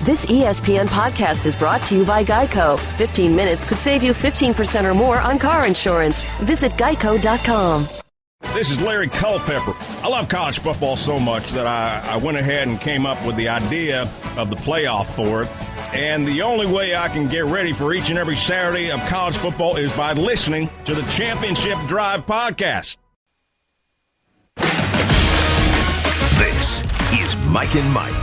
This ESPN podcast is brought to you by Geico. 15 minutes could save you 15% or more on car insurance. Visit geico.com. This is Larry Culpepper. I love college football so much that I went ahead and came up with the idea of the playoff for it. And the only way I can get ready for each and every Saturday of college football is by listening to the Championship Drive podcast. This is Mike and Mike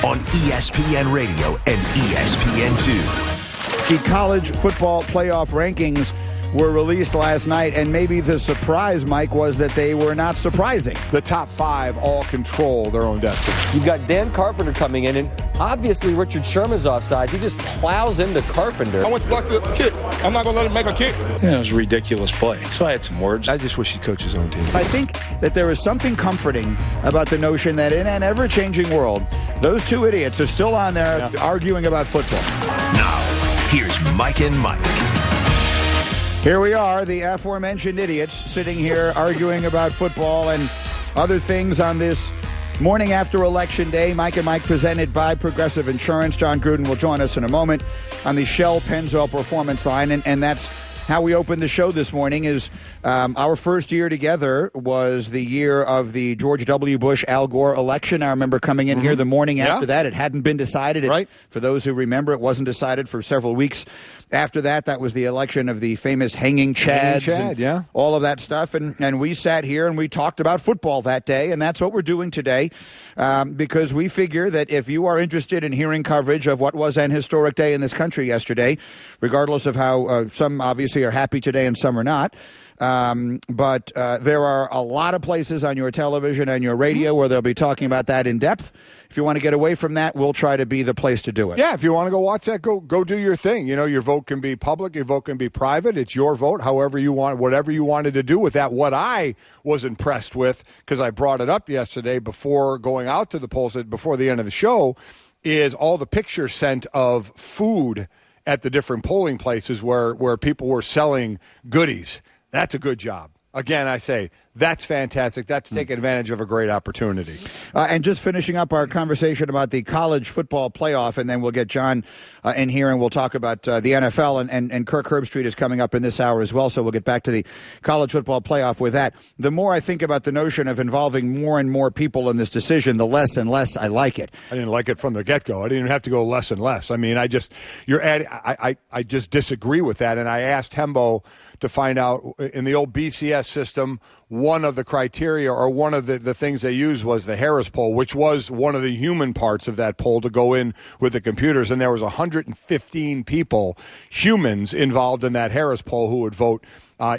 on ESPN Radio and ESPN2. The college football playoff rankings were released last night, and maybe the surprise, Mike, was that they were not surprising. The top five all control their own destiny. You've got Dan Carpenter coming in, and obviously Richard Sherman's offsides. He just plows into Carpenter. I want to block the kick. I'm not going to let him make a kick. Yeah, it was a ridiculous play. So I had some words. I just wish he'd coach his own team. I think that there is something comforting about the notion that in an ever-changing world, those two idiots are still on there arguing about football. Now, here's Mike and Mike. Here we are, the aforementioned idiots, sitting here arguing about football and other things on this morning after Election Day. Mike and Mike presented by Progressive Insurance. John Gruden will join us in a moment on the Shell Pennzoil Performance Line, and that's how we opened the show this morning. Is our first year together was the year of the George W. Bush Al Gore election. I remember coming in here the morning after that. It hadn't been decided. Right. For those who remember, it wasn't decided for several weeks. After that, that was the election of the famous hanging chads and all of that stuff. And we sat here and we talked about football that day, and that's what we're doing today because we figure that if you are interested in hearing coverage of what was an historic day in this country yesterday, regardless of how some obviously are happy today and some are not, but there are a lot of places on your television and your radio where they'll be talking about that in depth. If you want to get away from that, we'll try to be the place to do it. Yeah, if you want to go watch that, go do your thing. You know, your vote can be public, your vote can be private. It's your vote, however you want, whatever you wanted to do with that. What I was impressed with, because I brought it up yesterday before going out to the polls, before the end of the show, is all the pictures sent of food at the different polling places where people were selling goodies. That's a good job. Again, I say, that's fantastic. That's taking advantage of a great opportunity. And just finishing up our conversation about the college football playoff, and then we'll get John in here and we'll talk about the NFL, and Kirk Herbstreit is coming up in this hour as well, so we'll get back to the college football playoff with that. The more I think about the notion of involving more and more people in this decision, the less and less I like it. I didn't like it from the get-go. I didn't even have to go less and less. I mean, I just disagree with that, and I asked Hembo to find out in the old BCS system, one of the criteria or one of the things they used was the Harris poll, which was one of the human parts of that poll to go in with the computers. And there was 115 people, humans, involved in that Harris poll who would vote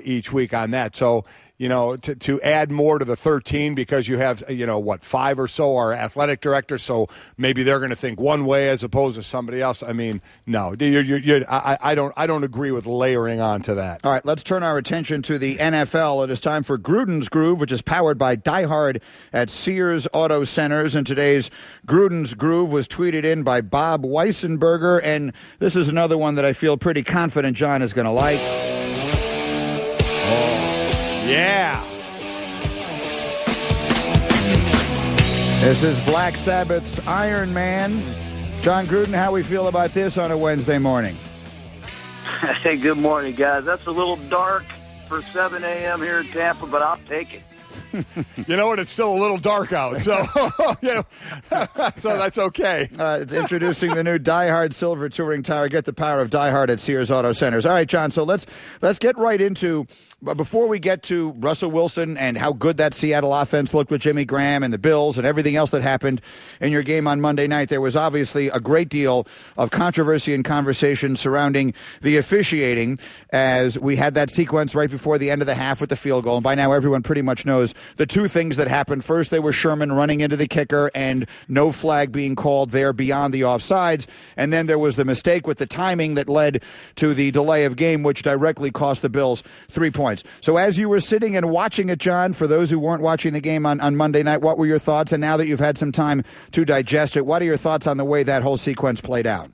each week on that. So, you know, to add more to the 13 because you have, 5 or so are athletic directors, so maybe they're going to think one way as opposed to somebody else. I mean, no, I don't agree with layering on to that. All right, let's turn our attention to the NFL. It is time for Gruden's Groove, which is powered by Die Hard at Sears Auto Centers. And today's Gruden's Groove was tweeted in by Bob Weissenberger, and this is another one that I feel pretty confident John is going to like. Yeah. This is Black Sabbath's Iron Man. John Gruden, how we feel about this on a Wednesday morning? Hey, good morning, guys. That's a little dark for 7 a.m. here in Tampa, but I'll take it. You know what? It's still a little dark out, so so that's okay. It's introducing the new Die Hard Silver Touring Tire. Get the power of Die Hard at Sears Auto Centers. All right, John, so let's get right into, before we get to Russell Wilson and how good that Seattle offense looked with Jimmy Graham and the Bills and everything else that happened in your game on Monday night, there was obviously a great deal of controversy and conversation surrounding the officiating as we had that sequence right before the end of the half with the field goal. And by now everyone pretty much knows the two things that happened. First, they were Sherman running into the kicker and no flag being called there beyond the offsides. And then there was the mistake with the timing that led to the delay of game, which directly cost the Bills 3 points. So as you were sitting and watching it, John, for those who weren't watching the game on Monday night, what were your thoughts? And now that you've had some time to digest it, what are your thoughts on the way that whole sequence played out?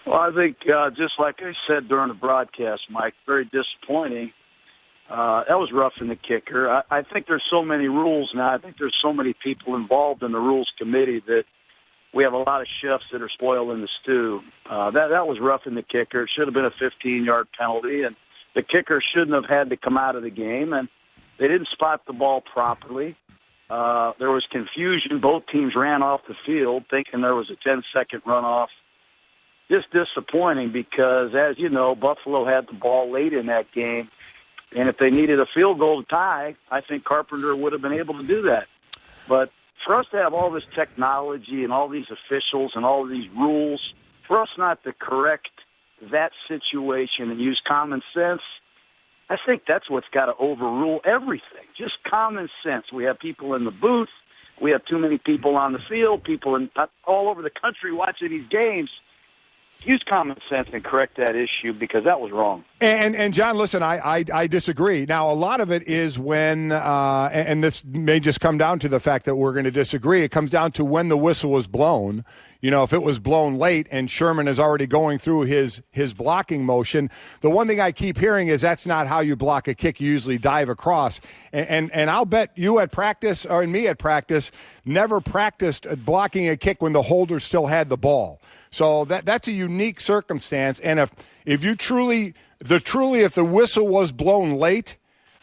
Well, I think just like I said during the broadcast, Mike, very disappointing. That was roughing the kicker. I think there's so many rules now. I think there's so many people involved in the rules committee that we have a lot of chefs that are spoiling the stew. That was roughing the kicker. It should have been a 15-yard penalty, and the kicker shouldn't have had to come out of the game, and they didn't spot the ball properly. There was confusion. Both teams ran off the field thinking there was a 10-second runoff. Just disappointing because, as you know, Buffalo had the ball late in that game, and if they needed a field goal to tie, I think Carpenter would have been able to do that. But for us to have all this technology and all these officials and all of these rules, for us not to correct that situation and use common sense, I think that's what's got to overrule everything. Just common sense. We have people in the booth. We have too many people on the field, people all over the country watching these games. Use common sense and correct that issue because that was wrong. And John, listen, I disagree. Now, a lot of it is when, and this may just come down to the fact that we're going to disagree. It comes down to when the whistle was blown. You know, if it was blown late and Sherman is already going through his blocking motion, the one thing I keep hearing is that's not how you block a kick. You usually dive across. And I'll bet you at practice, or me at practice, never practiced blocking a kick when the holder still had the ball. So that's a unique circumstance. And if the whistle was blown late,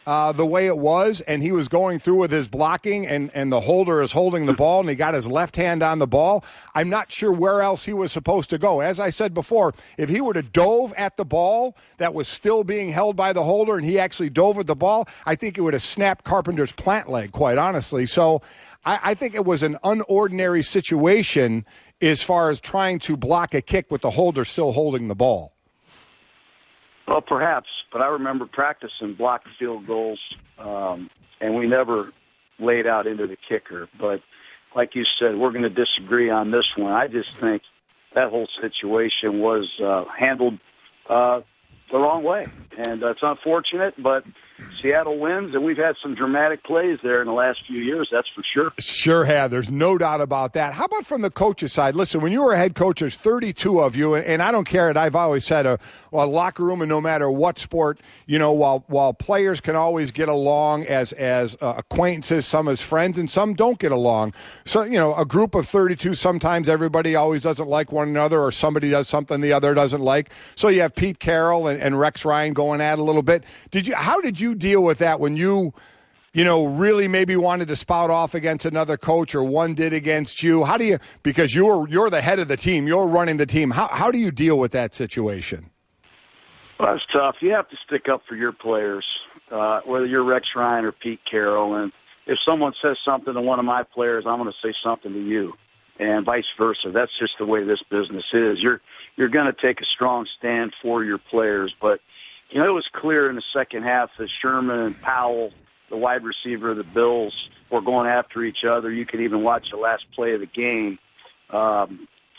the way it was, and he was going through with his blocking, and the holder is holding the ball, and he got his left hand on the ball, I'm not sure where else he was supposed to go. As I said before, if he would have dove at the ball that was still being held by the holder, and he actually dove at the ball, I think it would have snapped Carpenter's plant leg, quite honestly. So I think it was an unordinary situation as far as trying to block a kick with the holder still holding the ball. Well, perhaps, but I remember practicing blocked field goals, and we never laid out into the kicker. But like you said, we're going to disagree on this one. I just think that whole situation was handled the wrong way, and it's unfortunate, but Seattle wins, and we've had some dramatic plays there in the last few years, that's for sure. Sure have. There's no doubt about that. How about from the coach's side? Listen, when you were a head coach, there's 32 of you, and I don't care. And I've always said a locker room, and no matter what sport, you know, while players can always get along as acquaintances, some as friends, and some don't get along. So, you know, a group of 32, sometimes everybody always doesn't like one another, or somebody does something the other doesn't like. So you have Pete Carroll and Rex Ryan going at it a little bit. How did you deal with that when you really maybe wanted to spout off against another coach, or one did against you? How do you, because you're the head of the team, you're running the team. How do you deal with that situation? Well, that's tough. You have to stick up for your players, whether you're Rex Ryan or Pete Carroll. And if someone says something to one of my players, I'm going to say something to you, and vice versa. That's just the way this business is. You're going to take a strong stand for your players, but you know, it was clear in the second half that Sherman and Powell, the wide receiver of the Bills, were going after each other. You could even watch the last play of the game. It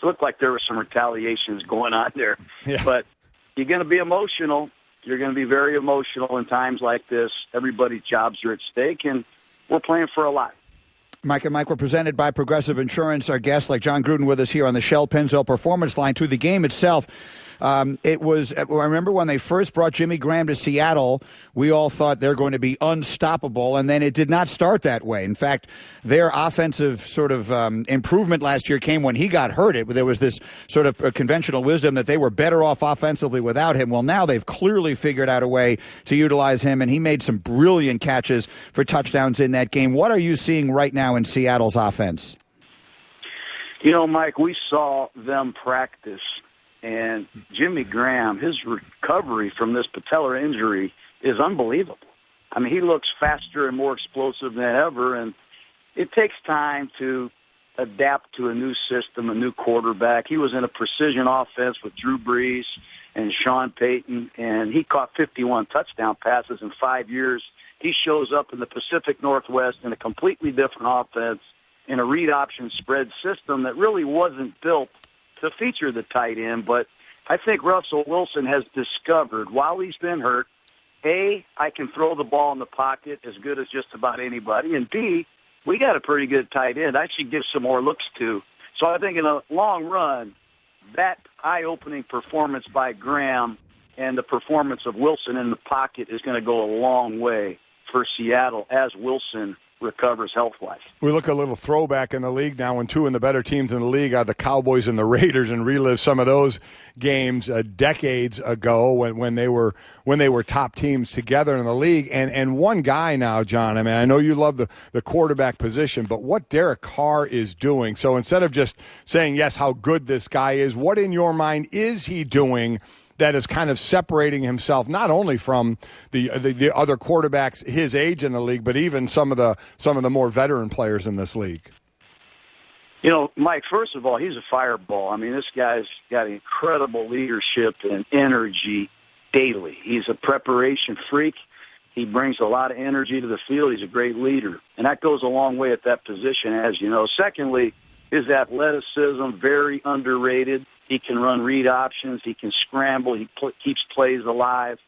looked like there were some retaliations going on there. Yeah. But you're going to be emotional. You're going to be very emotional in times like this. Everybody's jobs are at stake, and we're playing for a lot. Mike and Mike were presented by Progressive Insurance. Our guest, like John Gruden, with us here on the Shell Pennzoil Performance Line. To the game itself, I remember when they first brought Jimmy Graham to Seattle, we all thought they're going to be unstoppable, and then it did not start that way. In fact, their offensive sort of improvement last year came when he got hurt. There was this sort of conventional wisdom that they were better off offensively without him. Well, now they've clearly figured out a way to utilize him, and he made some brilliant catches for touchdowns in that game. What are you seeing right now in Seattle's offense? You know, Mike, we saw them practice. And Jimmy Graham, his recovery from this patellar injury is unbelievable. I mean, he looks faster and more explosive than ever, and it takes time to adapt to a new system, a new quarterback. He was in a precision offense with Drew Brees and Sean Payton, and he caught 51 touchdown passes in 5 years. He shows up in the Pacific Northwest in a completely different offense in a read option spread system that really wasn't built to feature the tight end, but I think Russell Wilson has discovered while he's been hurt, A, I can throw the ball in the pocket as good as just about anybody, and B, we got a pretty good tight end I should give some more looks to. So I think in the long run, that eye-opening performance by Graham and the performance of Wilson in the pocket is going to go a long way for Seattle as Wilson recovers health-wise. We look a little throwback in the league now when two of the better teams in the league are the Cowboys and the Raiders, and relive some of those games decades ago when they were top teams together in the league. And one guy now, John, I mean, I know you love the quarterback position, but what Derek Carr is doing. So instead of just saying, yes, how good this guy is, what in your mind is he doing that is kind of separating himself not only from the other quarterbacks his age in the league, but even some of the more veteran players in this league? You know, Mike, first of all, he's a fireball. I mean, this guy's got incredible leadership and energy daily. He's a preparation freak. He brings a lot of energy to the field. He's a great leader, and that goes a long way at that position, as you know. Secondly, his athleticism, very underrated. He can run read options. He can scramble. He keeps plays alive.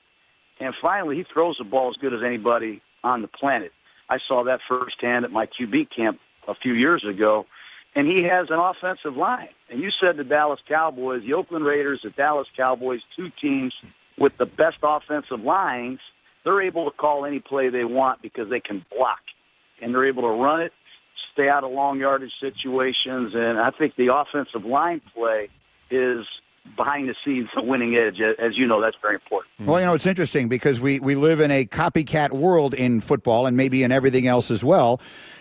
And finally, he throws the ball as good as anybody on the planet. I saw that firsthand at my QB camp a few years ago. And he has an offensive line. And you said the Dallas Cowboys, the Oakland Raiders, the Dallas Cowboys, two teams with the best offensive lines, they're able to call any play they want because they can block. And they're able to run it, stay out of long yardage situations. And I think the offensive line play is behind the scenes a winning edge. As you know, that's very important. Well, you know, it's interesting because we live in a copycat world in football and maybe in everything else as well.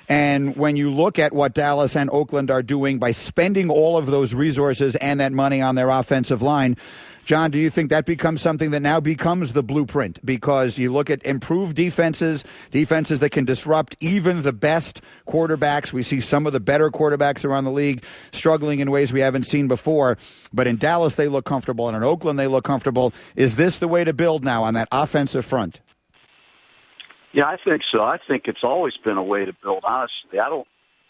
And when you look at what Dallas and Oakland are doing by spending all of those resources and that money on their offensive line, John, do you think that becomes something that now becomes the blueprint? Because you look at improved defenses that can disrupt even the best quarterbacks. We see some of the better quarterbacks around the league struggling in ways we haven't seen before. But in Dallas, they look comfortable, and in Oakland, they look comfortable. Is this the way to build now on that offensive front? Yeah, I think so. I think it's always been a way to build, honestly. I don't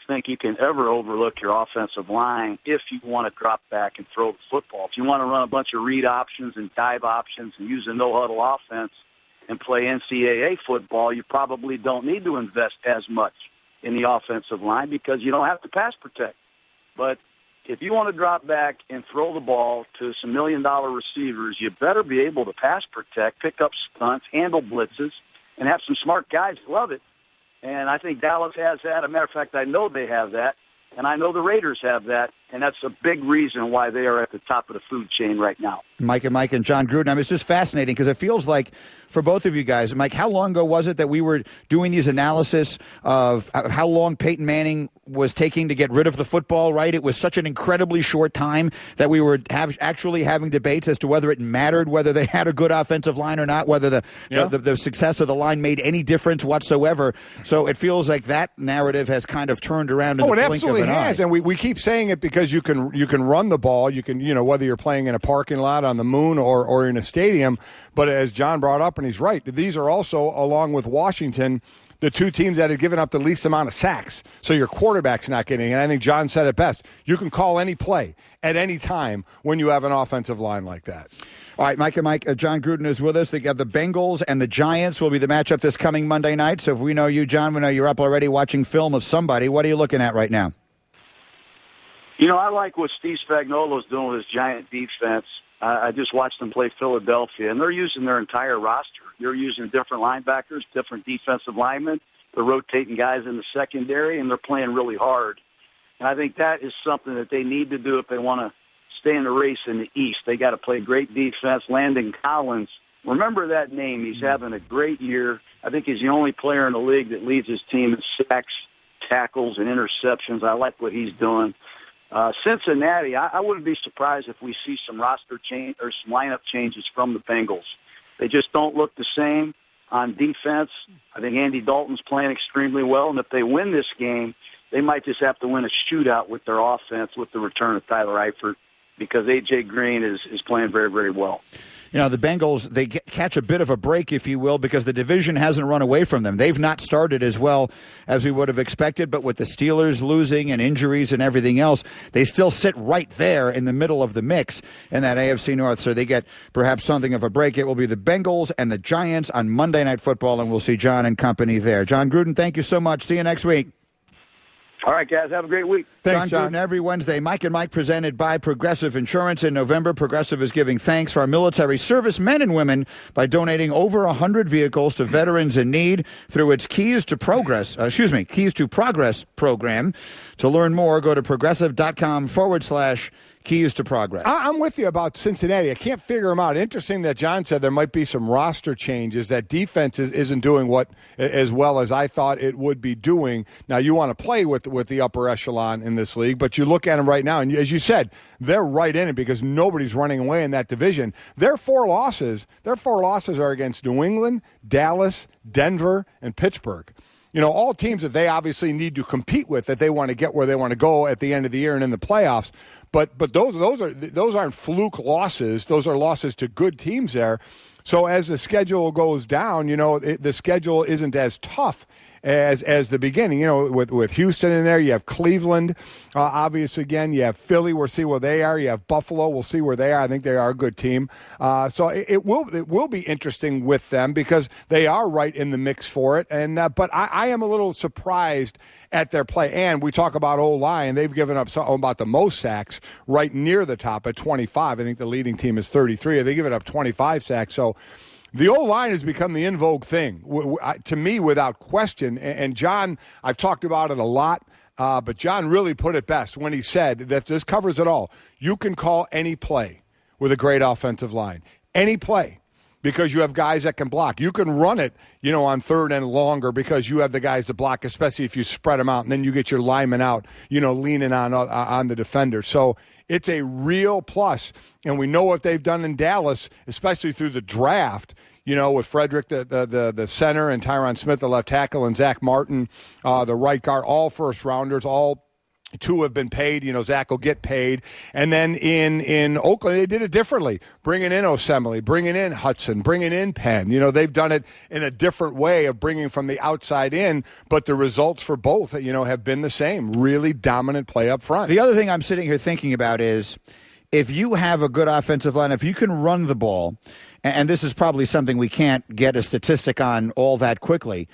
think you can ever overlook your offensive line if you want to drop back and throw the football. If you want to run a bunch of read options and dive options and use a no-huddle offense and play NCAA football, you probably don't need to invest as much in the offensive line because you don't have to pass protect. But if you want to drop back and throw the ball to some million-dollar receivers, you better be able to pass protect, pick up stunts, handle blitzes, and have some smart guys that love it. And I think Dallas has that. As a matter of fact, I know they have that. And I know the Raiders have that. And that's a big reason why they are at the top of the food chain right now. Mike and John Gruden. I mean, it's just fascinating because it feels like for both of you guys, Mike, how long ago was it that we were doing these analysis of how long Peyton Manning was taking to get rid of the football, right? It was such an incredibly short time that we were actually having debates as to whether it mattered, whether they had a good offensive line or not, whether the success of the line made any difference whatsoever. So it feels like that narrative has kind of turned around in the blink of an eye. It absolutely has, and we keep saying it because you can run the ball. You can, whether you're playing in a parking lot, on the moon, or in a stadium. But as John brought up, and he's right, these are also, along with Washington, the two teams that have given up the least amount of sacks. So your quarterback's not getting it. And I think John said it best. You can call any play at any time when you have an offensive line like that. All right, Mike and Mike, John Gruden is with us. They got the Bengals and the Giants will be the matchup this coming Monday night. So if we know you, John, we know you're up already watching film of somebody. What are you looking at right now? I like what Steve Spagnuolo's doing with his Giant defense. I just watched them play Philadelphia, and they're using their entire roster. They're using different linebackers, different defensive linemen. They're rotating guys in the secondary, and they're playing really hard. And I think that is something that they need to do if they want to stay in the race in the East. They got to play great defense. Landon Collins, remember that name. He's having a great year. I think he's the only player in the league that leads his team in sacks, tackles, and interceptions. I like what he's doing. Cincinnati, I wouldn't be surprised if we see some roster change or some lineup changes from the Bengals. They just don't look the same on defense. I think Andy Dalton's playing extremely well, and if they win this game, they might just have to win a shootout with their offense with the return of Tyler Eifert because A.J. Green is playing very, very well. The Bengals, they catch a bit of a break, if you will, because the division hasn't run away from them. They've not started as well as we would have expected, but with the Steelers losing and injuries and everything else, they still sit right there in the middle of the mix in that AFC North. So they get perhaps something of a break. It will be the Bengals and the Giants on Monday Night Football, and we'll see John and company there. John Gruden, thank you so much. See you next week. All right, guys. Have a great week. Thanks, John Gruden every Wednesday. Mike and Mike presented by Progressive Insurance. In November, Progressive is giving thanks for our military service men and women by donating over 100 vehicles to veterans in need through its Keys to Progress program. To learn more, go to progressive.com/Keys to Progress. I'm with you about Cincinnati. I can't figure them out. Interesting that John said there might be some roster changes, that defense isn't doing what as well as I thought it would be doing. Now, you want to play with the upper echelon in this league, but you look at them right now, and as you said, they're right in it because nobody's running away in that division. Their four losses are against New England, Dallas, Denver, and Pittsburgh. You know, all teams that they obviously need to compete with, that they want to get where they want to go at the end of the year and in the playoffs. But those aren't fluke losses. Those are losses to good teams there. So as the schedule goes down, you know, the schedule isn't as tough as the beginning. You know, with Houston in there, you have Cleveland, obviously, again. You have Philly, we'll see where they are. You have Buffalo, we'll see where they are. I think they are a good team. So it will be interesting with them because they are right in the mix for it. And but I am a little surprised at their play. And we talk about O-line. They've given up about the most sacks right near the top at 25. I think the leading team is 33. They give it up 25 sacks. So the O-line has become the in vogue thing, to me, without question. And John, I've talked about it a lot, but John really put it best when he said that this covers it all. You can call any play with a great offensive line. Any play. Because you have guys that can block. You can run it, you know, on third and longer because you have the guys to block, especially if you spread them out, and then you get your linemen out, you know, leaning on the defender. So it's a real plus, and we know what they've done in Dallas, especially through the draft, you know, with Frederick, the center, and Tyron Smith, the left tackle, and Zach Martin, the right guard, all first-rounders, all two have been paid. You know, Zach will get paid. And then in Oakland, they did it differently, bringing in Osemele, bringing in Hudson, bringing in Penn. You know, they've done it in a different way of bringing from the outside in, but the results for both, you know, have been the same. Really dominant play up front. The other thing I'm sitting here thinking about is if you have a good offensive line, if you can run the ball, and this is probably something we can't get a statistic on all that quickly,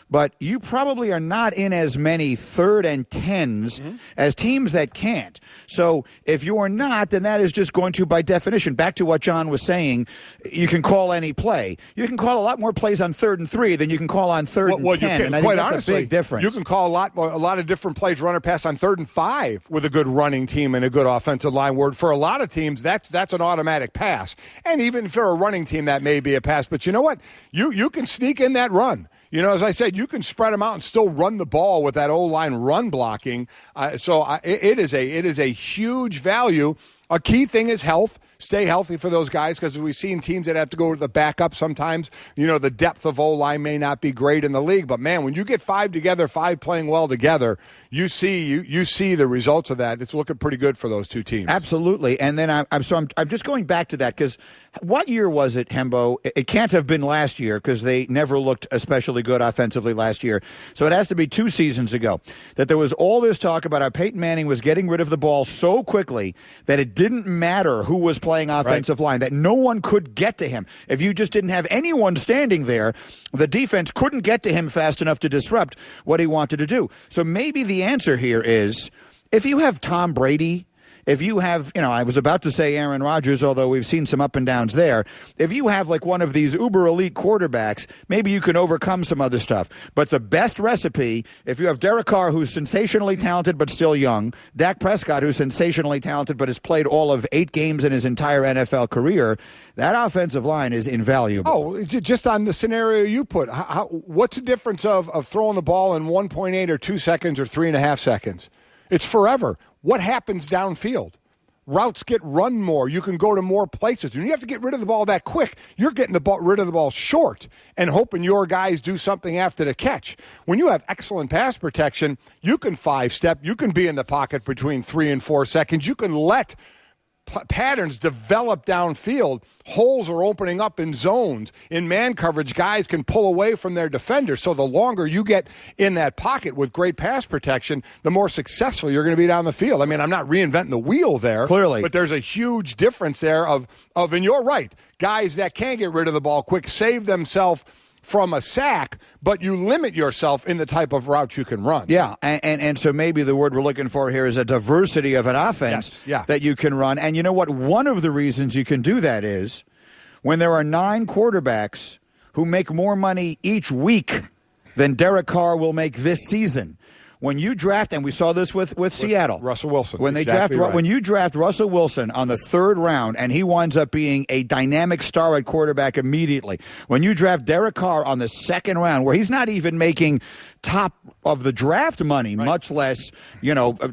but you probably are not in as many 3rd and 10s as teams that can't. So if you are not, then that is just going to, by definition, back to what John was saying, you can call any play. You can call a lot more plays on 3rd and 3 than you can call on 3rd and 10. And I think that's honestly, a big difference. You can call a lot of different plays, runner pass on 3rd and 5 with a good running team and a good offensive line word. For a lot of teams, that's an automatic pass. And even for a running team, that may be a pass. But you know what? You can sneak in that run. You know, as I said, you can spread them out and still run the ball with that O-line run blocking. It is a huge value. A key thing is health. Stay healthy for those guys because we've seen teams that have to go to the backup sometimes. You know, the depth of O-line may not be great in the league, but man, when you get 5 together, 5 playing well together, you see the results of that. It's looking pretty good for those two teams. Absolutely. And then I'm just going back to that because what year was it, Hembo? It can't have been last year because they never looked especially good offensively last year. So it has to be 2 seasons ago that there was all this talk about how Peyton Manning was getting rid of the ball so quickly that it didn't matter who was playing offensive line, that no one could get to him. If you just didn't have anyone standing there, the defense couldn't get to him fast enough to disrupt what he wanted to do. So maybe the answer here is if you have Tom Brady, if you have, you know, I was about to say Aaron Rodgers, although we've seen some up and downs there. If you have like one of these uber elite quarterbacks, maybe you can overcome some other stuff. But the best recipe, if you have Derek Carr, who's sensationally talented but still young, Dak Prescott, who's sensationally talented but has played all of 8 games in his entire NFL career, that offensive line is invaluable. Oh, just on the scenario you put, what's the difference of throwing the ball in 1.8 or 2 seconds or 3.5 seconds? It's forever. What happens downfield? Routes get run more. You can go to more places. When you have to get rid of the ball that quick, you're getting rid of the ball short and hoping your guys do something after the catch. When you have excellent pass protection, you can 5-step. You can be in the pocket between 3 and 4 seconds. You can let patterns develop downfield. Holes are opening up in zones. In man coverage, guys can pull away from their defenders. So the longer you get in that pocket with great pass protection, the more successful you're going to be down the field. I mean, I'm not reinventing the wheel there. Clearly. But there's a huge difference there of and you're right, guys that can get rid of the ball quick, save themselves from a sack, but you limit yourself in the type of route you can run. Yeah, and so maybe the word we're looking for here is a diversity of an offense that you can run. And you know what? One of the reasons you can do that is when there are 9 quarterbacks who make more money each week than Derek Carr will make this season. When you draft, and we saw this with Seattle. Russell Wilson. When you draft Russell Wilson on the 3rd round and he winds up being a dynamic star at quarterback immediately. When you draft Derek Carr on the 2nd round, where he's not even making top of the draft money, much less,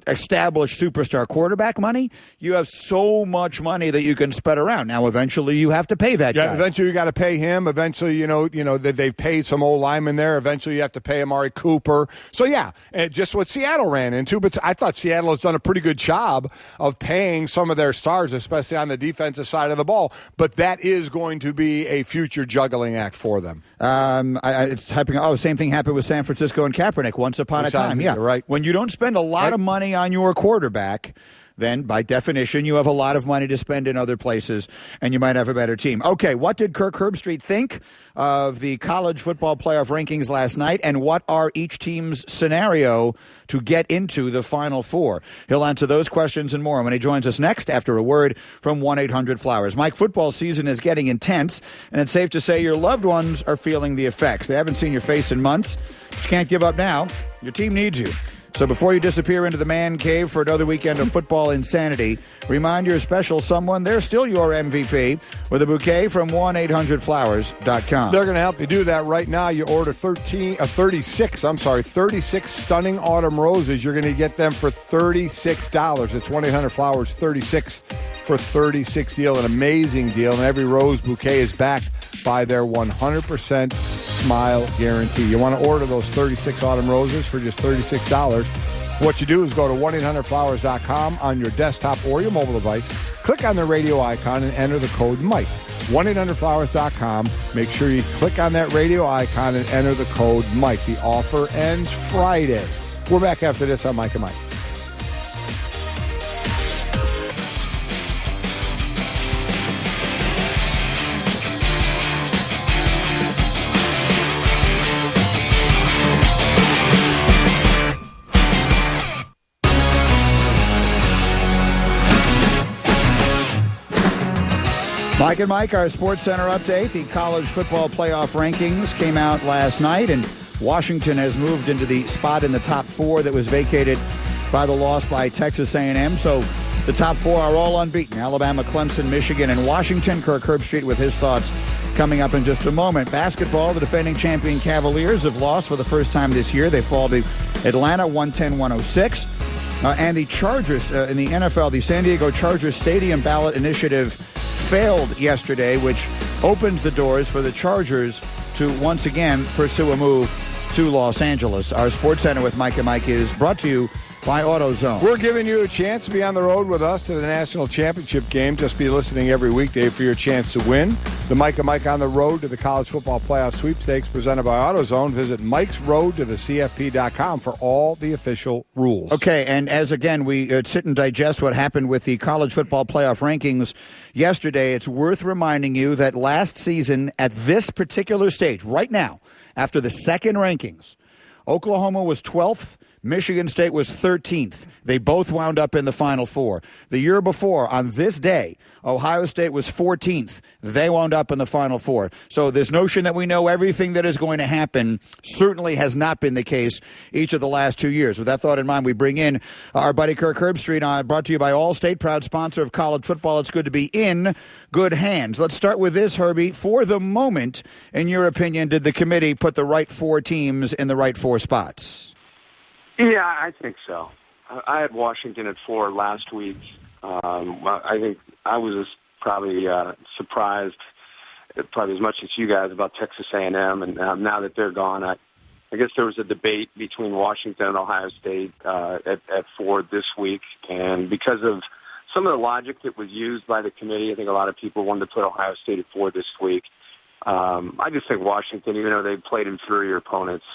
established superstar quarterback money, you have so much money that you can spread around. Now, eventually you have to pay that guy. Yeah, eventually you got to pay him. Eventually, that they've paid some old linemen there. Eventually you have to pay Amari Cooper. So, yeah, just what Seattle ran into. But I thought Seattle has done a pretty good job of paying some of their stars, especially on the defensive side of the ball. But that is going to be a future juggling act for them. Same thing happened with San Francisco and Kaepernick once upon a time. Yeah, right. When you don't spend a lot of money on your quarterback, then by definition you have a lot of money to spend in other places, and you might have a better team. Okay, what did Kirk Herbstreit think of the college football playoff rankings last night, and what are each team's scenario to get into the Final Four? He'll answer those questions and more when he joins us next after a word from 1-800-Flowers. Mike, football season is getting intense, and it's safe to say your loved ones are feeling the effects. They haven't seen your face in months, but you can't give up now. Your team needs you. So before you disappear into the man cave for another weekend of football insanity, remind your special someone they're still your MVP with a bouquet from 1-800-Flowers.com. They're going to help you do that right now. You order 36 stunning autumn roses. You're going to get them for $36. It's 1-800-Flowers 36 for $36 deal, an amazing deal. And every rose bouquet is backed by their 100% smile guarantee. You want to order those 36 autumn roses for just $36. What you do is go to 1-800-Flowers.com on your desktop or your mobile device. Click on the radio icon and enter the code Mike. 1-800-Flowers.com. Make sure you click on that radio icon and enter the code Mike. The offer ends Friday. We're back after this on Mike and Mike. Mike and Mike, our Sports Center update. The college football playoff rankings came out last night, and Washington has moved into the spot in the top 4 that was vacated by the loss by Texas A&M. So the top 4 are all unbeaten: Alabama, Clemson, Michigan, and Washington. Kirk Herbstreit with his thoughts coming up in just a moment. Basketball, the defending champion Cavaliers have lost for the first time this year. They fall to Atlanta 110-106. And the Chargers in the NFL, the San Diego Chargers Stadium Ballot Initiative failed yesterday, which opens the doors for the Chargers to once again pursue a move to Los Angeles. Our Sports Center with Mike and Mike is brought to you by AutoZone. We're giving you a chance to be on the road with us to the national championship game. Just be listening every weekday for your chance to win. The Mike and Mike on the road to the college football playoff sweepstakes presented by AutoZone. Visit mikesroadtothecfp.com for all the official rules. Okay, and as again we sit and digest what happened with the college football playoff rankings yesterday, it's worth reminding you that last season at this particular stage, right now, after the second rankings, Oklahoma was 12th. Michigan State was 13th. They both wound up in the Final Four. The year before, on this day, Ohio State was 14th. They wound up in the Final Four. So this notion that we know everything that is going to happen certainly has not been the case each of the last 2 years. With that thought in mind, we bring in our buddy Kirk Herbstreit, brought to you by Allstate, proud sponsor of college football. It's good to be in good hands. Let's start with this, Herbie. For the moment, in your opinion, did the committee put the right 4 teams in the right 4 spots? Yeah, I think so. I had Washington at 4 last week. I think I was probably surprised, probably as much as you guys, about Texas A&M. And now that they're gone, I guess there was a debate between Washington and Ohio State at 4 this week. And because of some of the logic that was used by the committee, I think a lot of people wanted to put Ohio State at 4 this week. I just think Washington, even though they've played inferior opponents,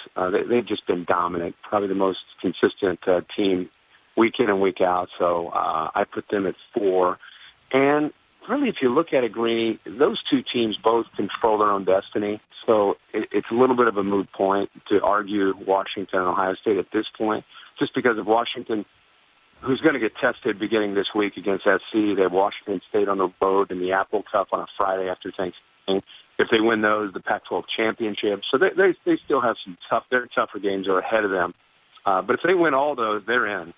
they've just been dominant, probably the most consistent team week in and week out. So I put them at 4. And really, if you look at it, Greeny, those two teams both control their own destiny. So it's a little bit of a moot point to argue Washington and Ohio State at this point, just because of Washington, who's going to get tested beginning this week against SC. They have Washington State on the road in the Apple Cup on a Friday after Thanksgiving. If they win those, the Pac-12 championship. So they still have some tougher games are ahead of them. But if they win all those, they're in.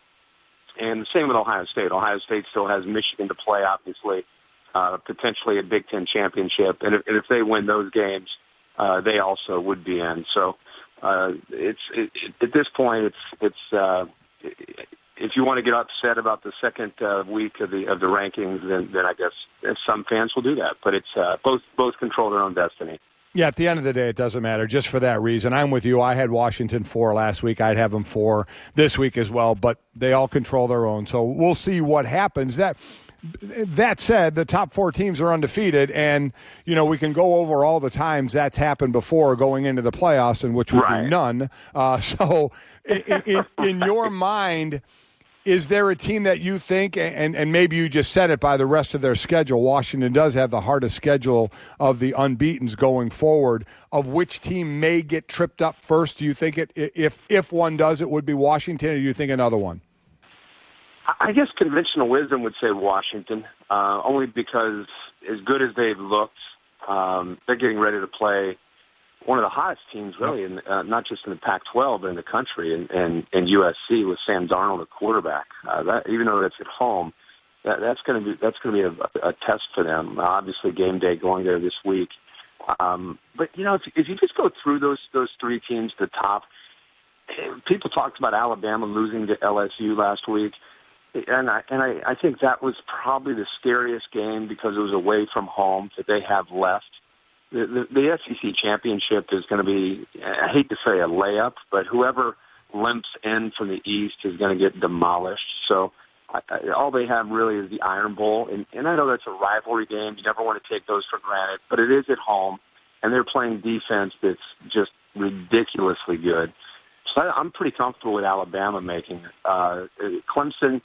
And the same with Ohio State. Ohio State still has Michigan to play, obviously, potentially a Big Ten championship. And if they win those games, they also would be in. So at this point, it's if you want to get upset about the second week of the rankings, then I guess some fans will do that. But it's both control their own destiny. Yeah, at the end of the day, it doesn't matter, just for that reason. I'm with you. I had Washington 4 last week. I'd have them 4 this week as well, but they all control their own. So we'll see what happens. That said, the top 4 teams are undefeated, and, we can go over all the times that's happened before going into the playoffs, in which would be none. So in your mind, is there a team that you think, and maybe you just said it by the rest of their schedule, Washington does have the hardest schedule of the unbeatens going forward, of which team may get tripped up first? Do you think if one does, it would be Washington, or do you think another one? I guess conventional wisdom would say Washington, only because as good as they've looked, they're getting ready to play one of the hottest teams, really, not just in the Pac-12, but in the country, and USC with Sam Darnold at quarterback. Even though that's at home, that's going to be a test for them. Obviously, game day going there this week. But if you just go through those 3 teams, the top, people talked about Alabama losing to LSU last week, and I think that was probably the scariest game because it was away from home that they have left. The SEC championship is going to be, I hate to say a layup, but whoever limps in from the East is going to get demolished. So all they have really is the Iron Bowl. And I know that's a rivalry game. You never want to take those for granted, but it is at home, and they're playing defense that's just ridiculously good. So I'm pretty comfortable with Alabama making it. Clemson,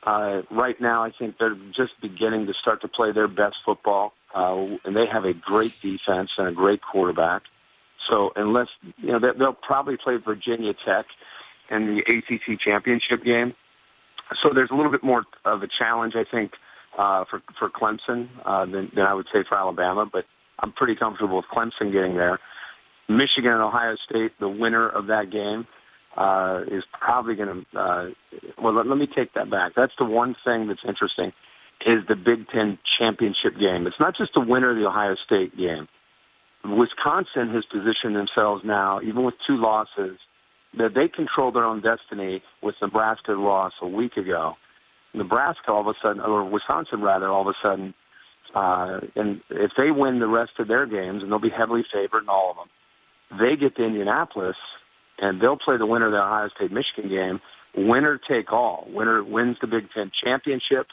right now, I think they're just beginning to start to play their best football. And they have a great defense and a great quarterback. So unless, they'll probably play Virginia Tech in the ACC championship game. So there's a little bit more of a challenge, I think, for Clemson than I would say for Alabama. But I'm pretty comfortable with Clemson getting there. Michigan and Ohio State, the winner of that game, is probably going to let me take that back. That's the one thing that's interesting. Is the Big Ten championship game. It's not just the winner of the Ohio State game. Wisconsin has positioned themselves now, even with 2 losses, that they control their own destiny with Nebraska's loss a week ago. Nebraska all of a sudden, or Wisconsin rather, all of a sudden, and if they win the rest of their games, and they'll be heavily favored in all of them, they get to Indianapolis, and they'll play the winner of the Ohio State-Michigan game. Winner take all. Winner wins the Big Ten championship.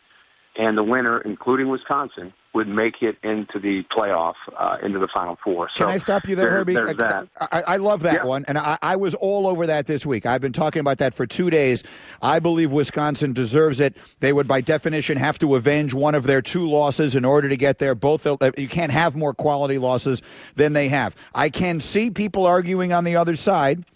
And the winner, including Wisconsin, would make it into the playoff, into the Final Four. So can I stop you there, Herbie? I love that one, and I was all over that this week. I've been talking about that for 2 days. I believe Wisconsin deserves it. They would, by definition, have to avenge one of their 2 losses in order to get there. You can't have more quality losses than they have. I can see people arguing on the other side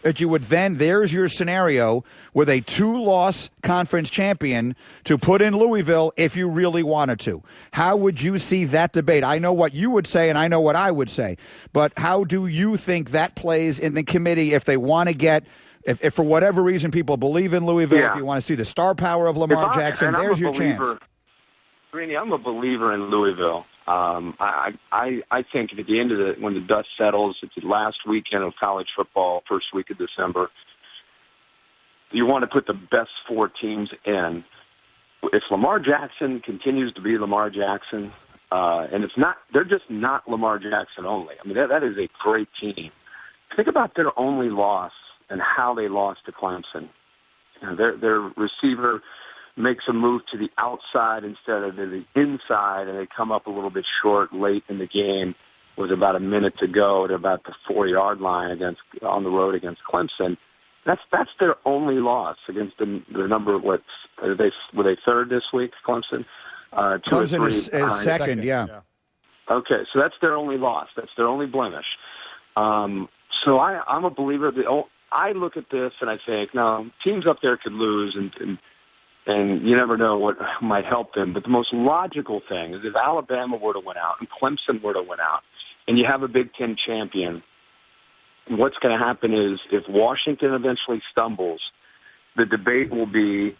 that you would then, there's your scenario with a 2-loss conference champion to put in Louisville if you really wanted to. How would you see that debate? I know what you would say and I know what I would say, but how do you think that plays in the committee if they want to get, if for whatever reason people believe in Louisville, if you want to see the star power of Lamar Jackson, there's your chance. Greeny, I'm a believer in Louisville. I think at the end of when the dust settles, it's the last weekend of college football, first week of December, you want to put the best 4 teams in. If Lamar Jackson continues to be Lamar Jackson, and it's not, they're just not Lamar Jackson only. I mean, that is a great team. Think about their only loss and how they lost to Clemson. Their receiver makes a move to the outside instead of the inside, and they come up a little bit short late in the game with about a minute to go at about the 4-yard line on the road against Clemson. That's their only loss against the number of were they third this week, Clemson? Clemson is second, yeah. Okay, so that's their only loss. That's their only blemish. So I'm a believer that I look at this and I think, no, teams up there could lose, and you never know what might help them. But the most logical thing is if Alabama were to win out and Clemson were to win out, and you have a Big Ten champion, what's going to happen is if Washington eventually stumbles, the debate will be,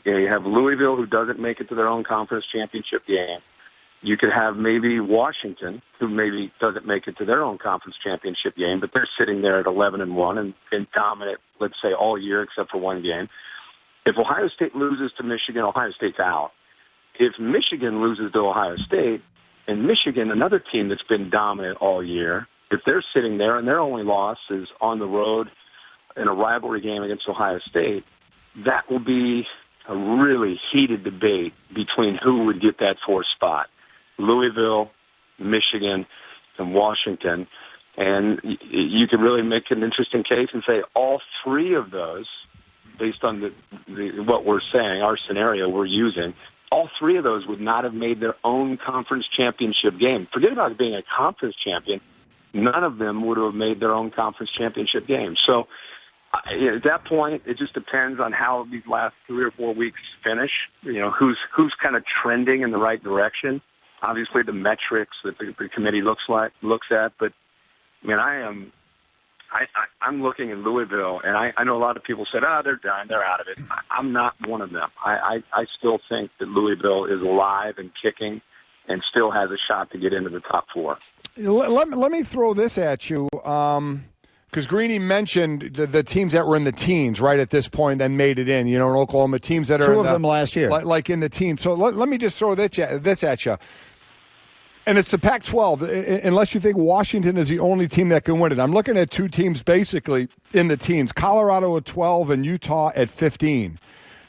you have Louisville, who doesn't make it to their own conference championship game. You could have maybe Washington, who maybe doesn't make it to their own conference championship game, but they're sitting there at 11-1 and been dominant, let's say, all year except for one game. If Ohio State loses to Michigan, Ohio State's out. If Michigan loses to Ohio State, and Michigan, another team that's been dominant all year, if they're sitting there and their only loss is on the road in a rivalry game against Ohio State, that will be a really heated debate between who would get that fourth spot. Louisville, Michigan, and Washington. And you could really make an interesting case and say all three of those, based on what we're saying, our scenario we're using, all three of those would not have made their own conference championship game. Forget about being a conference champion. None of them would have made their own conference championship game. So at that point, it just depends on how these last 3 or 4 weeks finish. You know, who's kind of trending in the right direction. Obviously, the metrics that the committee looks at, but I mean, I'm looking in Louisville, and I know a lot of people said, they're done, they're out of it. I'm not one of them. I still think that Louisville is alive and kicking, and still has a shot to get into the top 4. Let me throw this at you, because Greeny mentioned the teams that were in the teens right at this point, then made it in. You know, in Oklahoma, teams that are two of them last year, like in the teens. So let me just throw this at you. And it's the Pac-12, unless you think Washington is the only team that can win it. I'm looking at two teams basically in the teens, Colorado at 12 and Utah at 15.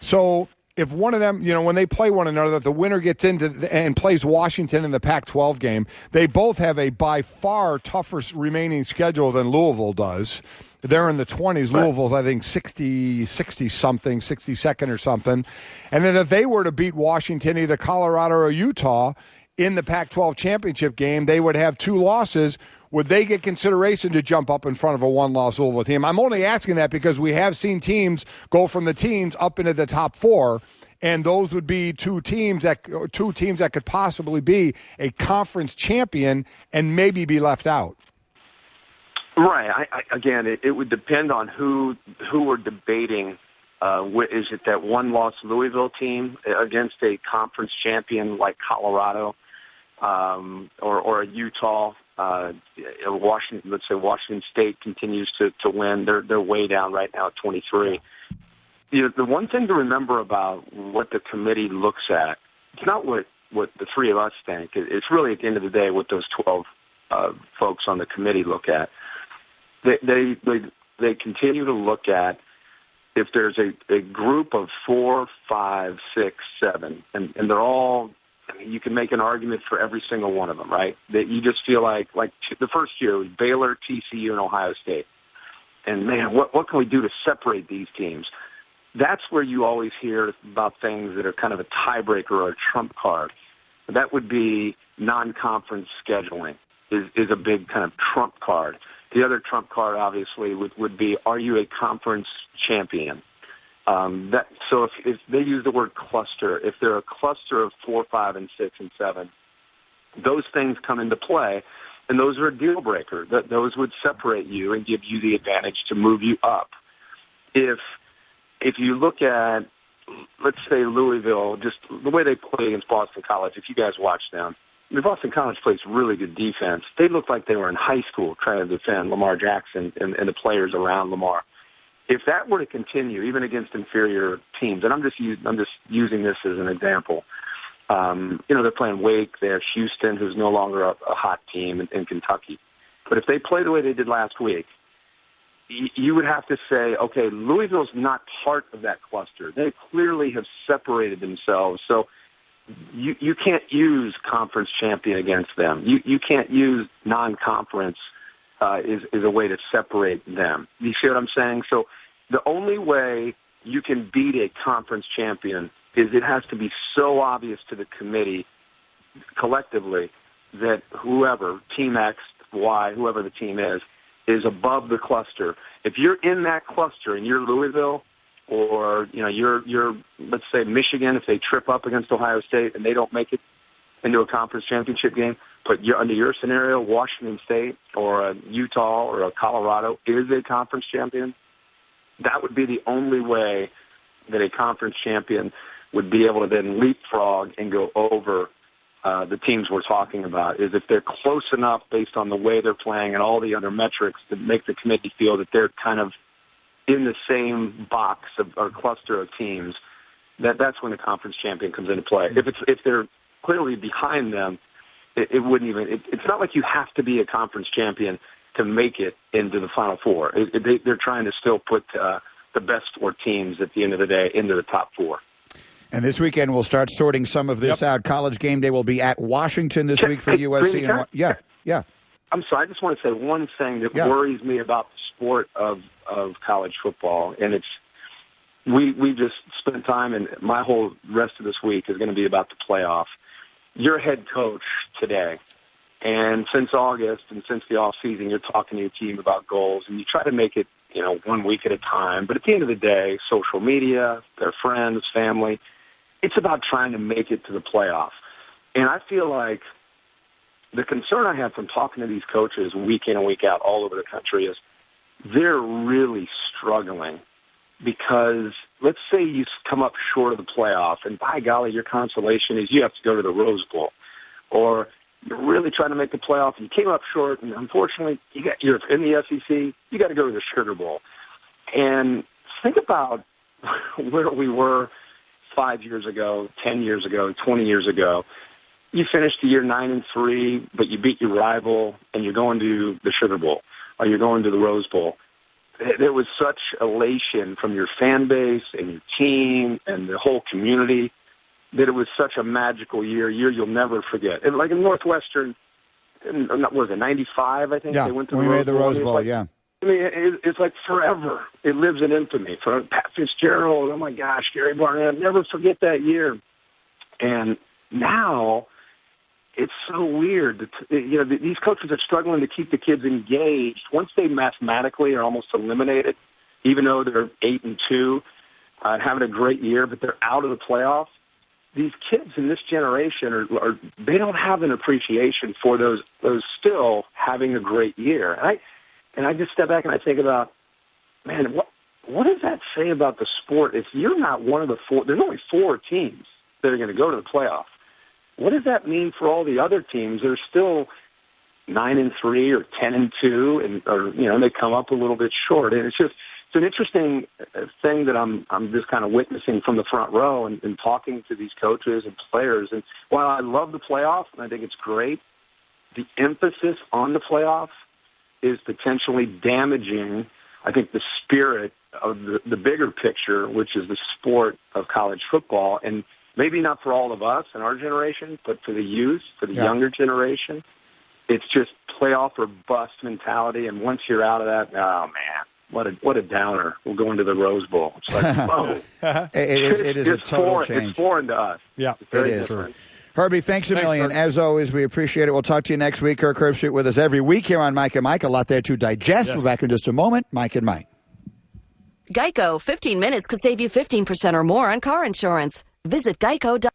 So if one of them, you know, when they play one another, if the winner gets into and plays Washington in the Pac-12 game, they both have a by far tougher remaining schedule than Louisville does. They're in the 20s. Right. Louisville's, I think, 60-something, 62nd or something. And then if they were to beat Washington, either Colorado or Utah, in the Pac-12 championship game, they would have 2 losses. Would they get consideration to jump up in front of a one-loss Louisville team? I'm only asking that because we have seen teams go from the teens up into the top 4, and those would be two teams that could possibly be a conference champion and maybe be left out. Right. Again, it would depend on who we're debating. Is it that one-loss Louisville team against a conference champion like Colorado? Or a Utah, Washington. Let's say Washington State continues to win. They're way down right now at 23. You know, the one thing to remember about what the committee looks at, it's not what the three of us think. It's really at the end of the day what those 12 folks on the committee look at. They continue to look at if there's a group of 4, 5, 6, 7, and they're all. I mean, you can make an argument for every single one of them, right? That you just feel like the first year was Baylor, TCU, and Ohio State. And, man, what can we do to separate these teams? That's where you always hear about things that are kind of a tiebreaker or a trump card. That would be non-conference scheduling is a big kind of trump card. The other trump card, obviously, would be, are you a conference champion? So if they use the word cluster, if they're a cluster of 4, 5, and 6, and 7, those things come into play, and those are a deal breaker. Those would separate you and give you the advantage to move you up. If you look at, let's say, Louisville, just the way they play against Boston College, if you guys watch them, Boston College plays really good defense. They look like they were in high school trying to defend Lamar Jackson and the players around Lamar. If that were to continue, even against inferior teams, and I'm just using this as an example, they're playing Wake, they have Houston, who's no longer a hot team in Kentucky. But if they play the way they did last week, you would have to say, okay, Louisville's not part of that cluster. They clearly have separated themselves. So you can't use conference champion against them. You can't use non-conference is a way to separate them. You see what I'm saying? So the only way you can beat a conference champion is it has to be so obvious to the committee collectively that whoever, Team X, Y, whoever the team is above the cluster. If you're in that cluster and you're Louisville, or you're let's say Michigan, if they trip up against Ohio State and they don't make it into a conference championship game, but under your scenario, Washington State or Utah or Colorado is a conference champion, that would be the only way that a conference champion would be able to then leapfrog and go over the teams we're talking about, is if they're close enough based on the way they're playing and all the other metrics to make the committee feel that they're kind of in the same box or cluster of teams, that's when the conference champion comes into play. If they're clearly behind them, it wouldn't even. It's not like you have to be a conference champion to make it into the Final Four. They're trying to still put the best four teams at the end of the day into the top four. And this weekend we'll start sorting some of this out. College Game Day will be at Washington this week for USC. Yeah. I'm sorry. I just want to say one thing that worries me about the sport of college football, and it's we just spent time, and my whole rest of this week is going to be about the playoff. You're a head coach today, and since August and since the off season, you're talking to your team about goals, and you try to make it 1 week at a time. But at the end of the day, social media, their friends, family, it's about trying to make it to the playoff. And I feel like the concern I have from talking to these coaches week in and week out all over the country is they're really struggling because let's say you come up short of the playoff, and by golly, your consolation is you have to go to the Rose Bowl. Or you're really trying to make the playoff, and you came up short, and unfortunately, you're in the SEC, you got to go to the Sugar Bowl. And think about where we were 5 years ago, 10 years ago, 20 years ago. You finished the year 9-3, but you beat your rival, and you're going to the Sugar Bowl, or you're going to the Rose Bowl. There was such elation from your fan base and your team and the whole community that it was such a magical year you'll never forget. And like in Northwestern, what was it, 95, I think? Yeah, they went to we made the Rose Bowl, I mean, it's like forever. It lives in infamy. For Pat Fitzgerald, oh my gosh, Gary Barnett, never forget that year. And now it's so weird. These coaches are struggling to keep the kids engaged. Once they mathematically are almost eliminated, even though they're 8-2, having a great year, but they're out of the playoffs, these kids in this generation they don't have an appreciation for those still having a great year. And I just step back and I think about, man, what does that say about the sport if you're not one of the four? There's only 4 teams that are going to go to the playoff. What does that mean for all the other teams that are still 9-3 or 10-2, and they come up a little bit short? And it's an interesting thing that I'm just kind of witnessing from the front row and talking to these coaches and players. And while I love the playoff and I think it's great, the emphasis on the playoff is potentially damaging, I think, the spirit of the bigger picture, which is the sport of college football. And maybe not for all of us in our generation, but for the youth, for the younger generation, it's just playoff or bust mentality. And once you're out of that, oh, man, what a downer. We'll go into the Rose Bowl. It's like, whoa. It is a total change. It's foreign to us. Yeah, it is. Different. Herbie, thanks a million. As always, we appreciate it. We'll talk to you next week. Kirk Herbstreit with us every week here on Mike and Mike. A lot there to digest. Yes. We're back in just a moment. Mike and Mike. Geico, 15 minutes could save you 15% or more on car insurance. Visit geico.com.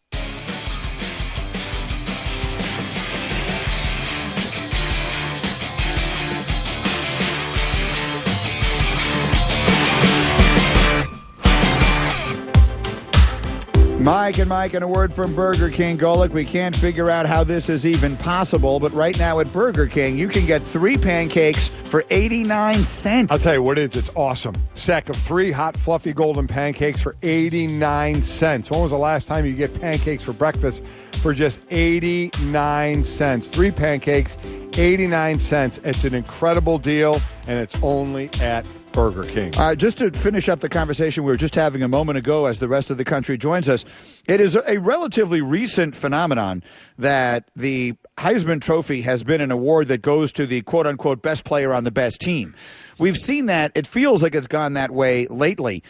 Mike and a word from Burger King. Golic, we can't figure out how this is even possible, but right now at Burger King, you can get 3 pancakes for 89 cents. I'll tell you what it is. It's awesome. Stack of 3 hot, fluffy, golden pancakes for 89 cents. When was the last time you get pancakes for breakfast for just 89 cents? 3 pancakes, 89 cents. It's an incredible deal, and it's only at Burger King. Just to finish up the conversation we were just having a moment ago as the rest of the country joins us, it is a relatively recent phenomenon that the Heisman Trophy has been an award that goes to the quote-unquote best player on the best team. We've seen that. It feels like it's gone that way lately.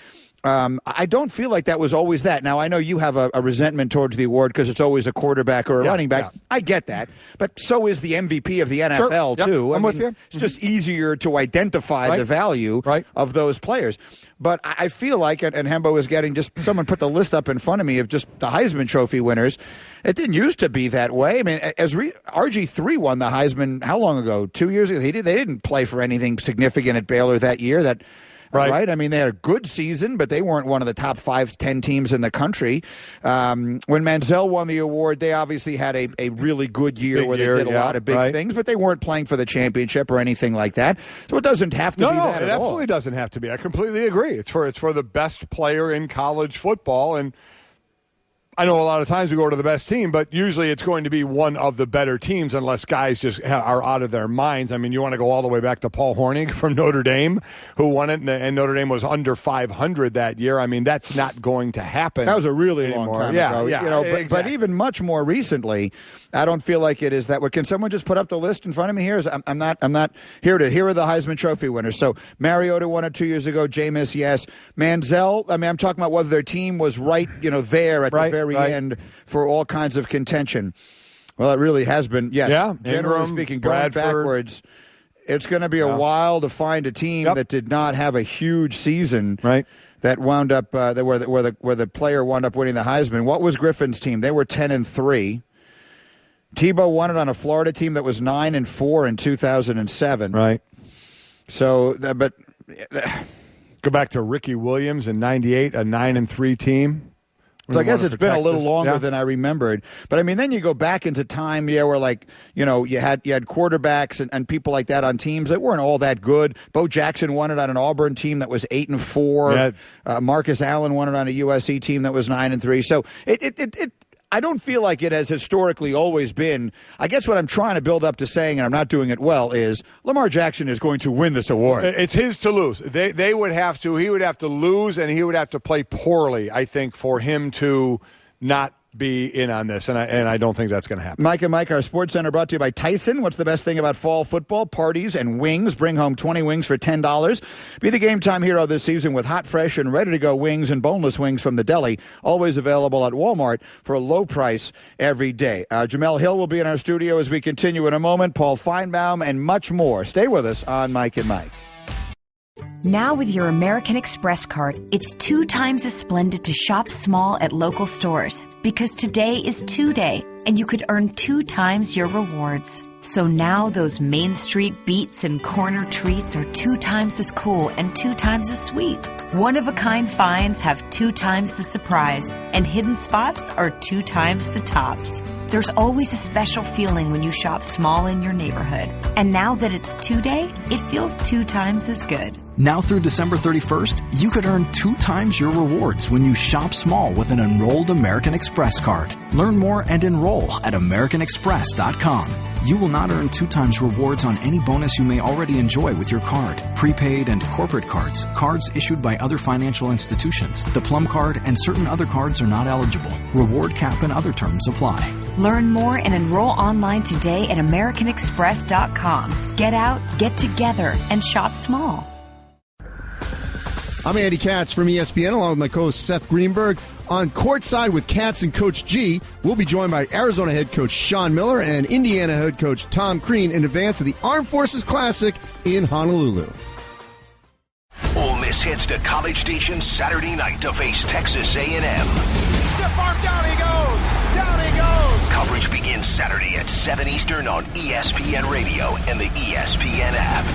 I don't feel like that was always that. Now, I know you have a resentment towards the award because it's always a quarterback or a running back. Yeah. I get that. But so is the MVP of the NFL, too. I'm with you. It's just easier to identify the value of those players. But I feel like, and Hembo is getting just, someone put the list up in front of me of just the Heisman Trophy winners. It didn't used to be that way. I mean, as RG3 won the Heisman, how long ago? 2 years ago? They didn't play for anything significant at Baylor that year. Right. I mean, they had a good season, but they weren't one of the top 5-10 teams in the country. When Manziel won the award, they obviously had a really good year they did a lot of big things, but they weren't playing for the championship or anything like that. So it doesn't have to be that at all. No, it absolutely doesn't have to be. I completely agree. It's for the best player in college football, and I know a lot of times we go to the best team, but usually it's going to be one of the better teams unless guys just are out of their minds. I mean, you want to go all the way back to Paul Hornung from Notre Dame, who won it, and Notre Dame was under 500 that year. I mean, that's not going to happen. That was a really long time ago. Yeah, exactly. But even much more recently, I don't feel like it is that way. Can someone just put up the list in front of me here? I'm not here to. Here are the Heisman Trophy winners. So Mariota won it 2 years ago. Jameis, yes. Manziel. I mean, I'm talking about whether their team was right, there at the very end for all kinds of contention. Well, it really has been. Yes. Yeah. Generally speaking, going backwards, it's going to be a while to find a team that did not have a huge season. Right. That wound up where the player wound up winning the Heisman. What was Griffin's team? They were 10-3. Tebow won it on a Florida team that was 9-4 in 2007. Right. So, but go back to Ricky Williams in '98, a 9-3 team. So I guess it's been a little longer than I remembered. But, I mean, then you go back into time, where, like, you had quarterbacks and people like that on teams that weren't all that good. Bo Jackson won it on an Auburn team that was 8-4. Yeah. Marcus Allen won it on a USC team that was 9-3. So I don't feel like it has historically always been. I guess what I'm trying to build up to saying, and I'm not doing it well, is Lamar Jackson is going to win this award. It's his to lose. They would have to. He would have to lose, and he would have to play poorly, I think, for him to not be in on this, and I don't think that's going to happen. Mike and Mike, our Sports Center brought to you by Tyson. What's the best thing about fall football? Parties and wings. Bring home 20 wings for $10. Be the game time hero this season with hot, fresh, and ready-to-go wings and boneless wings from the deli. Always available at Walmart for a low price every day. Jamel Hill will be in our studio as we continue in a moment. Paul Feinbaum and much more. Stay with us on Mike and Mike. Now with your American Express card, it's 2 times as splendid to shop small at local stores because today is 2-Day and you could earn 2 times your rewards. So now those Main Street beats and corner treats are 2 times as cool and 2 times as sweet. One-of-a-kind finds have 2 times the surprise and hidden spots are 2 times the tops. There's always a special feeling when you shop small in your neighborhood. And now that it's 2-Day, it feels 2 times as good. Now through December 31st, you could earn 2 times your rewards when you shop small with an enrolled American Express card. Learn more and enroll at AmericanExpress.com. You will not earn 2 times rewards on any bonus you may already enjoy with your card. Prepaid and corporate cards, cards issued by other financial institutions, the Plum Card, and certain other cards are not eligible. Reward cap and other terms apply. Learn more and enroll online today at AmericanExpress.com. Get out, get together, and shop small. I'm Andy Katz from ESPN, along with my co-host Seth Greenberg. On Courtside with Katz and Coach G, we'll be joined by Arizona head coach Sean Miller and Indiana head coach Tom Crean in advance of the Armed Forces Classic in Honolulu. Ole Miss heads to College Station Saturday night to face Texas A&M. Stiff arm, down he goes! Down he goes! Coverage begins Saturday at 7 Eastern on ESPN Radio and the ESPN app.